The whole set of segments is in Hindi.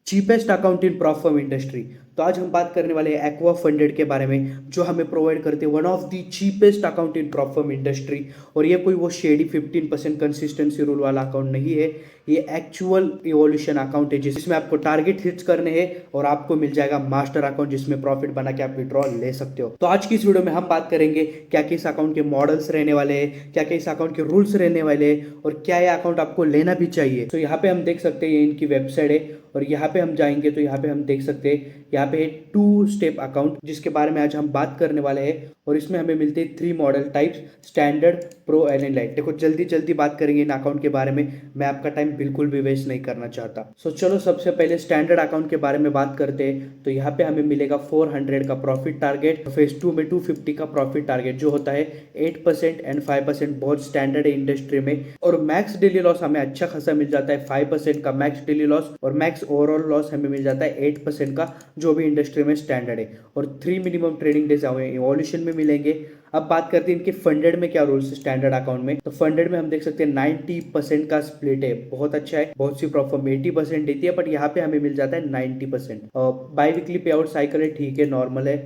Cheapest account in prop firm industry. तो आज हम बात करने वाले हैं एक्वा फंडेड के बारे में, जो हमें प्रोवाइड करते हैं one of the cheapest account in prop firm industry. और ये कोई वो शेडी 15% कंसिस्टेंसी रूल वाला अकाउंट नहीं है, ये एक्चुअल इवोल्यूशन अकाउंट है जिसमें आपको टारगेट हिट्स करने हैं और आपको मिल जाएगा मास्टर अकाउंट जिसमें प्रॉफिट बना के आप विड्रॉल ले सकते हो। तो आज की इस वीडियो में हम बात करेंगे क्या क्या इस अकाउंट के मॉडल्स रहने वाले हैं, क्या क्या इस अकाउंट के रूल्स रहने वाले हैं और क्या यह अकाउंट आपको लेना भी चाहिए। तो यहाँ पे हम देख सकते हैं ये इनकी वेबसाइट है और यहाँ पे हम जाएंगे तो यहाँ पे हम देख सकते हैं यहाँ पे है 2 स्टेप अकाउंट जिसके बारे में आज हम बात करने वाले हैं। और इसमें हमें मिलते हैं 3 model types, standard, pro and एनलाइट। देखो जल्दी जल्दी बात करेंगे इन अकाउंट के बारे में, मैं आपका टाइम बिल्कुल भी वेस्ट नहीं करना चाहता। सो चलो सबसे पहले स्टैंडर्ड अकाउंट के बारे में बात करते हैं। तो यहाँ पे हमें मिलेगा 400 का प्रॉफिट टारगेट, फेज 2 में 250 का प्रॉफिट टारगेट जो होता है 8% एंड 5%, बहुत स्टैंडर्ड है इंडस्ट्री में। और मैक्स डेली लॉस हमें अच्छा खासा मिल जाता है 5% का मैक्स डेली लॉस, और मैक्स ओवरऑल लॉस हमें मिल जाता है 8% का, जो भी इंडस्ट्री में स्टैंडर्ड है। और 3 मिनिमम ट्रेडिंग डेज हमें इवोल्यूशन में मिलेंगे। अब बात करते हैं इनके फंडेड में क्या रूल्स है स्टैंडर्ड अकाउंट में। तो फंडेड में हम देख सकते हैं 90% का स्प्लिट है, बहुत अच्छा है। बहुत सी प्रॉप फर्म 80% देती है, बट यहाँ पे हमें मिल जाता है 90%। बाई वीकली पे आउट साइकिल है, ठीक है, नॉर्मल है।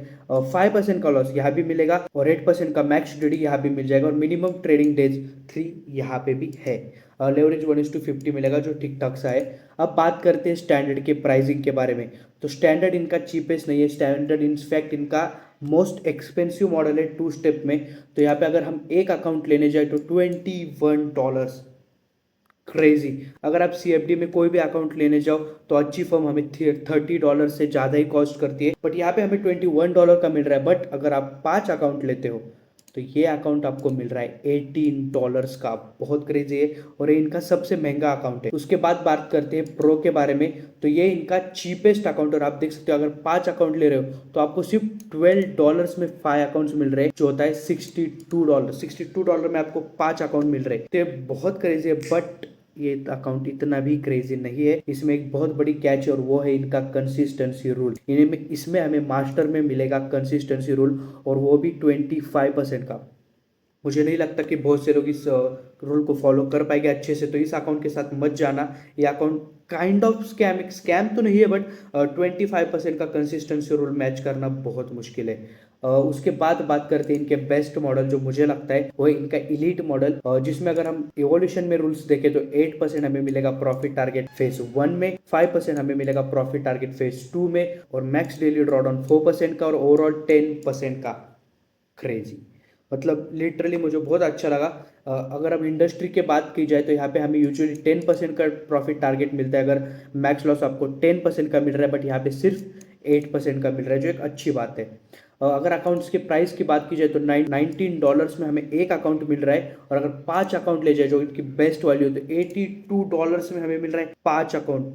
5% का लॉस यहाँ भी मिलेगा और 8% का मैक्स डीडी यहाँ भी मिल जाएगा, और मिनिमम ट्रेडिंग डेज 3 यहाँ पे भी है। लेवरेज 1:50 मिलेगा जो ठीक ठाक सा है। अब बात करते हैं स्टैंडर्ड के प्राइसिंग के बारे में। तो स्टैंडर्ड इनका चीपेस्ट नहीं है, स्टैंडर्ड इनफैक्ट इनका मोस्ट एक्सपेंसिव मॉडल है 2 स्टेप में। तो यहाँ पे अगर हम एक अकाउंट लेने जाए तो $21, क्रेजी। अगर आप सीएफडी में कोई भी अकाउंट लेने जाओ तो अच्छी फर्म हमें $30 से ज़्यादा ही कॉस्ट करती है, बट यहाँ पे हमें $21 का मिल रहा है। बट अगर आप 5 अकाउंट लेते हो तो ये अकाउंट आपको मिल रहा है $18 का, बहुत क्रेजी है। और ये इनका सबसे महंगा अकाउंट है। उसके बाद बात करते हैं प्रो के बारे में। तो ये इनका चीपेस्ट अकाउंट, और आप देख सकते हो अगर 5 अकाउंट ले रहे हो तो आपको सिर्फ $12 में 5 अकाउंट्स मिल रहे हैं, जो होता है $62 में आपको 5 अकाउंट मिल रहे हैं। तो ये बहुत क्रेजी है, बट ये अकाउंट इतना भी क्रेजी नहीं है। इसमें एक बहुत बड़ी कैच है और वो है इनका कंसिस्टेंसी रूल। इसमें हमें मास्टर में मिलेगा कंसिस्टेंसी रूल, और वो भी 25% का। मुझे नहीं लगता कि बहुत से लोग इस रूल को फॉलो कर पाएंगे अच्छे से, तो इस अकाउंट के साथ मत जाना। ये अकाउंट काइंड ऑफ स्कैम, एक स्कैम तो नहीं है, बट 25% का कंसिस्टेंसी रूल मैच करना बहुत मुश्किल है। उसके बाद बात करते हैं इनके बेस्ट मॉडल, जो मुझे लगता है वो है इनका इलीट मॉडल, जिसमें अगर हम इवोल्यूशन में रूल्स देखें तो 8% हमें मिलेगा प्रॉफिट टारगेट फेज 1 में, 5% हमें मिलेगा प्रॉफिट टारगेट फेज 2 में, और मैक्स डेली ड्रॉडाउन 4% का, और ओवरऑल 10% का। क्रेजी, मतलब लिटरली मुझे बहुत अच्छा लगा। अगर अब इंडस्ट्री के बात की जाए तो यहाँ पे हमें यूजुअली 10% का प्रॉफिट टारगेट मिलता है, अगर मैक्स लॉस आपको 10% का मिल रहा है, बट यहाँ पे सिर्फ 8% का मिल रहा है, जो एक अच्छी बात है। अगर अकाउंट्स के प्राइस की बात की जाए तो $19 में हमें एक अकाउंट मिल रहा है, और अगर 5 अकाउंट ले जाए जो इनकी बेस्ट वैल्यू, तो $82 में हमें मिल रहा है 5 अकाउंट।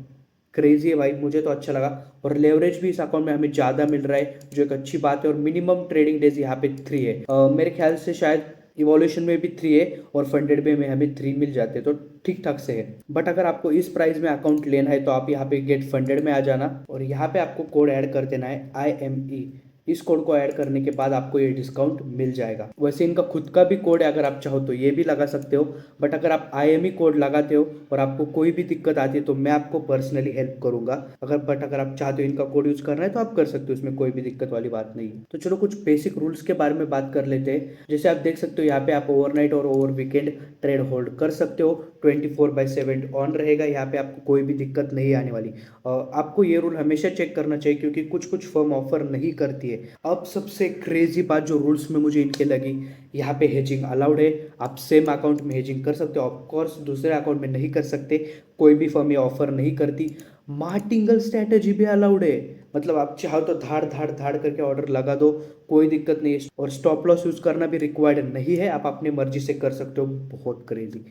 क्रेजी है भाई, मुझे तो अच्छा लगा। और लेवरेज भी इस अकाउंट में हमें ज़्यादा मिल रहा है, जो एक अच्छी बात है। और मिनिमम ट्रेडिंग डेज यहाँ पे 3 है। मेरे ख्याल से शायद इवोल्यूशन में भी 3 है और फंडेड में हमें 3 मिल जाते हैं, तो ठीक ठाक से है। बट अगर आपको इस प्राइस में अकाउंट लेना है तो आप यहाँ पे गेट फंडेड में आ जाना, और यहाँ पे आपको कोड ऐड कर देना है IME। इस कोड को ऐड करने के बाद आपको ये डिस्काउंट मिल जाएगा। वैसे इनका खुद का भी कोड है, अगर आप चाहो तो ये भी लगा सकते हो, बट अगर आप IME कोड लगाते हो और आपको कोई भी दिक्कत आती है तो मैं आपको पर्सनली हेल्प करूंगा। अगर आप चाहते हो इनका कोड यूज करना है तो आप कर सकते हो, इसमें कोई भी दिक्कत वाली बात नहीं है। तो चलो कुछ बेसिक रूल्स के बारे में बात कर लेते हैं। जैसे आप देख सकते हो यहाँ पे आप ओवरनाइट और ओवर वीकेंड ट्रेड होल्ड कर सकते हो, 24/7 ऑन रहेगा, यहाँ पे आपको कोई भी दिक्कत नहीं आने वाली। आपको ये रूल हमेशा चेक करना चाहिए क्योंकि कुछ कुछ फर्म ऑफर नहीं करती है। अब सबसे क्रेजी बात जो रूल्स में मुझे इनके लगी, यहाँ पे हेजिंग अलाउड है। आप सेम अकाउंट में हेजिंग कर सकते हो, ऑफकोर्स दूसरे अकाउंट में नहीं कर सकते, कोई भी फर्म ये ऑफर नहीं करती। मार्टिंगल स्ट्रैटेजी भी अलाउड है, मतलब आप चाहो तो धाड़ धाड़ धाड़ करके ऑर्डर लगा दो, कोई दिक्कत नहीं है। और स्टॉप लॉस यूज करना भी रिक्वायर्ड नहीं है, आप अपनी मर्जी से कर सकते हो। बहुत क्रेजी,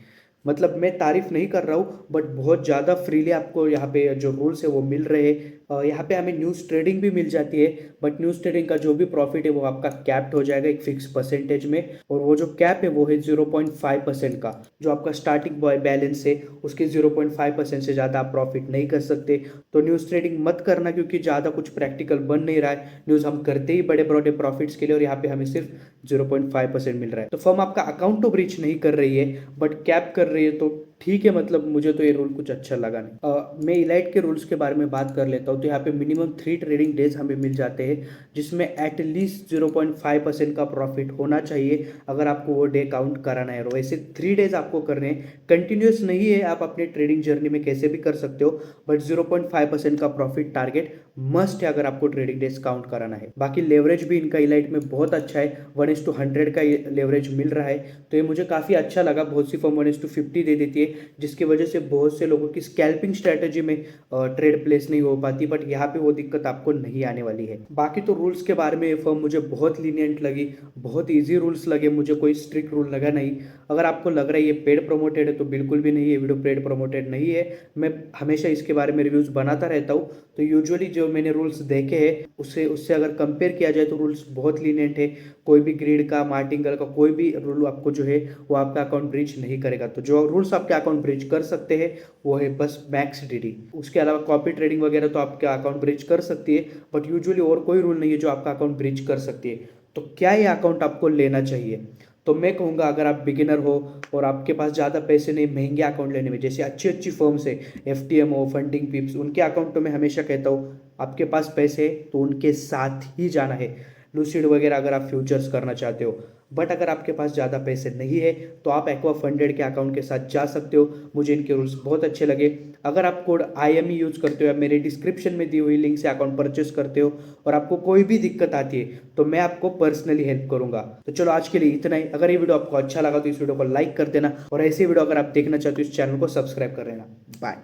मतलब मैं तारीफ नहीं कर रहा हूँ, बट बहुत ज़्यादा फ्रीली आपको यहाँ पे जो रूल्स है वो मिल रहे हैं। यहाँ पे हमें न्यूज़ ट्रेडिंग भी मिल जाती है, बट न्यूज़ ट्रेडिंग का जो भी प्रॉफिट है वो आपका कैप्ड हो जाएगा एक फिक्स परसेंटेज में, और वो जो कैप है वो है 0.5% का। जो आपका स्टार्टिंग बैलेंस है उसके 0.5% से ज़्यादा आप प्रॉफिट नहीं कर सकते। तो न्यूज़ ट्रेडिंग मत करना, क्योंकि ज़्यादा कुछ प्रैक्टिकल बन नहीं रहा है। न्यूज़ हम करते ही बड़े बड़े प्रॉफिट्स के लिए, और यहाँ पे हमें सिर्फ 0.5% मिल रहा है। तो फर्म आपका अकाउंट तो ब्रीच नहीं कर रही है, बट कैप कर रही है, तो ठीक है, मतलब मुझे तो ये रूल कुछ अच्छा लगा नहीं। मैं इलाइट के रूल्स के बारे में बात कर लेता हूँ। तो यहाँ पे मिनिमम 3 ट्रेडिंग डेज हमें मिल जाते हैं, जिसमें एटलीस्ट 0.5% का प्रॉफिट होना चाहिए अगर आपको वो डे काउंट कराना है। और वैसे 3 डेज आपको करने हैं, कंटिन्यूस नहीं है, आप अपने ट्रेडिंग जर्नी में कैसे भी कर सकते हो, बट 0.5% का प्रॉफिट टारगेट मस्ट है अगर आपको ट्रेडिंग डेज काउंट कराना है। बाकी लेवरेज भी इनका इलाइट में बहुत अच्छा है, 1:100 का लेवरेज मिल रहा है, तो ये मुझे काफ़ी अच्छा लगा। बहुत सी फर्म 1:50 दे देती है, जिसकी वजह से बहुत से लोगों की स्कैल्पिंग स्ट्रैटेजी में ट्रेड प्लेस नहीं हो पाती, बट यहाँ पे वो दिक्कत आपको नहीं आने वाली है। बाकी तो रूल्स के बारे में ये फर्म मुझे बहुत लीनियंट लगी, बहुत ईजी रूल्स लगे मुझे, कोई स्ट्रिक्ट रूल लगा नहीं। अगर आपको लग रहा है ये पेड प्रमोटेड है, तो बिल्कुल भी नहीं, ये वीडियो पेड प्रमोटेड नहीं है। मैं हमेशा इसके बारे में रिव्यूज़ बनाता रहता हूँ, तो यूजुअली जो मैंने रूल्स देखे हैं उससे उससे अगर कंपेयर किया जाए तो रूल्स बहुत लीनियंट है। कोई भी ग्रीड का, मार्टिंगल का कोई भी रूल आपको जो है वो आपका अकाउंट ब्रीच नहीं करेगा। तो जो रूल्स आपके अकाउंट ब्रीच कर सकते हैं वो है बस मैक्स डीडी। उसके अलावा कॉपी ट्रेडिंग वगैरह तो आपका अकाउंट ब्रीच कर सकती है, बट यूजुअली और कोई रूल नहीं है जो आपका अकाउंट ब्रीच कर सकती है। तो क्या ये अकाउंट आपको लेना चाहिए? तो मैं कहूँगा अगर आप बिगिनर हो और आपके पास ज़्यादा पैसे नहीं महंगे अकाउंट लेने में, जैसे अच्छी अच्छी फर्म्स है, FTM हो, फंडिंग पिप्स, उनके अकाउंट तो मैं हमेशा कहता हूँ आपके पास पैसे है तो उनके साथ ही जाना है। लूसिड वगैरह अगर आप फ्यूचर्स करना चाहते हो, बट अगर आपके पास ज़्यादा पैसे नहीं है तो आप एक्वा फंडेड के अकाउंट के साथ जा सकते हो। मुझे इनके रूल्स बहुत अच्छे लगे। अगर आप कोड IME यूज़ करते हो या मेरे डिस्क्रिप्शन में दी हुई लिंक से अकाउंट परचेस करते हो और आपको कोई भी दिक्कत आती है तो मैं आपको पर्सनली हेल्प करूंगा। तो चलो आज के लिए इतना ही। अगर ये वीडियो आपको अच्छा लगा तो इस वीडियो को लाइक कर देना, और ऐसी वीडियो अगर आप देखना चाहते हो इस चैनल को सब्सक्राइब कर लेना। बाय।